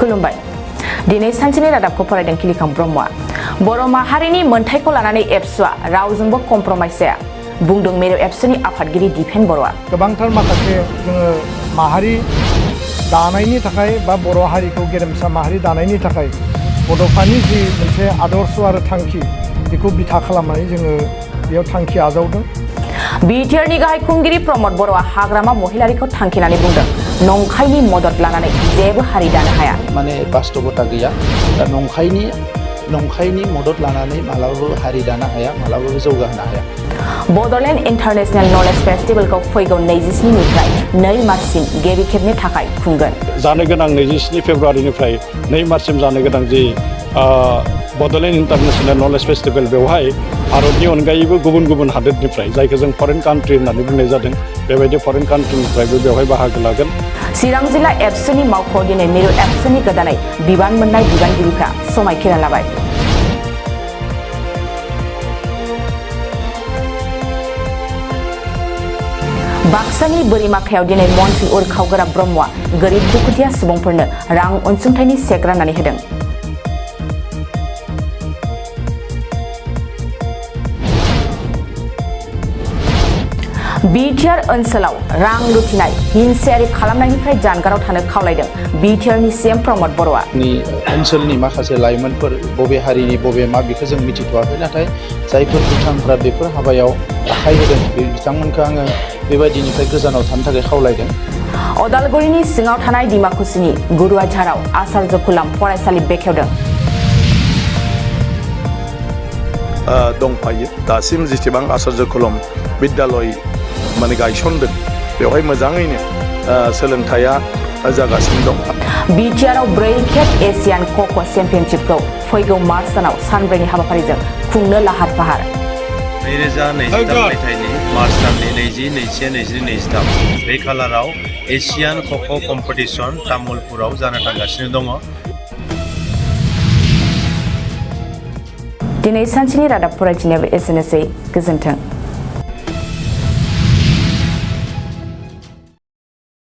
खुलुमबाय दिनै सानसेनि रादाबखौ फरायदों किलिखां ब्रह्मआ बर' माहारिनि मोनथायखौ लानानै एबसुआ रावजोंबो कमप्रमाइज जाया बुंदों मेरु एबसुनि आफादगिरि दिपेन बर'आ गोबांथार माखासे जोङो माहारि दानायनि थाखाय बा बर' हारिखौ गेरेमसा माहारि दानायनि थाखाय बड'फानि जि मोनसे आदर्श आरो थांखि बेखौ बिथा खालामनानै जोङो बेयाव थांखि आजावदों बिटिआरनि गाहाय खुंगिरि प्रमद बर'आ हाग्रामा महिलारिखौ थांखिनानै बुंदों नंखायनि मदद लानानै जेबो हारि दानो हाया माने बास्तबता गैया दा नंखायनि मदद लानानै मालाबाबो हारि दानो हाया मालाबाबो जौगाहोनो हाया बड'लेण्ड इन्टारनेशनेल नलेज फेस्टिवलखौ फैगौ 27 निफ्राय 2 मार्चसिम गिबि खेबनि थाखाय खुंगोन जानो गोनां 27 फेब्रुआरिनिफ्राय 2 मार्चसिम जानो गोनां जि बड'लेण्ड इन्टारनेशनेल नलेज फेस्टिवल बेवहाय भारतनि अनगायैबो गुबुन गुबुन हादोरनिफ्राय जायखौ जों फरेन कान्ट्रि होननानै बुंनाय जादों बेबायदि फरेन कान्ट्रिनिफ्रायबो बेवहाय बाहागो लागोन चिरां जिल्ला एबसुनि मावख'आव दिनै मिरु एबसुनि गोदानै बिबान मोननाय बिबानगिरिफ्रा समायखिरा लाबाय बाक्सानि बोरिमाखायाव दिनै मन्थ्रि उरखावगोरा ब्रह्मआ गोरिब दुखुथिया सुबुंफोरनो रां अनसुंथाइनि चेक राननानै होदों बिटिआर ओनसोलाव रां लुथिनाय हिंसायारि खालामनायनिफ्राय जानगाराव थानो खावलायदों बिटिआरनि सीएम प्रमद बर'आ ओनसोलनि माखासे लाइमोनफोर बबे हारिनि बबे मा बेखौ जों मिथिथ'वाखै नाथाय जायफोर बिथांफोरा बेफोर हाबायाव आखाइ होदों बिथांमोनखौ आङो बेबायदिनिफ्राय गोजानाव थानो थाखाय खावलायदों अदालगुरिनि सिङाव थानाय डिमाकुसिनि गुरुवाझाराव आचार्य खुलाम फरायसालि बेखेवदों दंफायो दासिम जेसेबां आचार्य खुलाम बिद्यालय माने गायसनदों बेवहाय मोजाङैनो सोलोंथाइया जागासिनो दं बिटिआरआव 4 खेब एशियान ख'ख' चेम्पियनशिपखौ फैगौ मार्च दानाव सानब्रैनि हाबाफारिजों खुंनो लाहार फाहार 2023 मायथाइनि मार्च दाननि 20-21-23 बे खालाराव एशियान ख'ख' कम्पिटिशन तामुलपुराव जानो थांगासिनो दङ दिनै सानसेनि रादाब फरायथिनायाबो एसेनोसै गोजोन्थों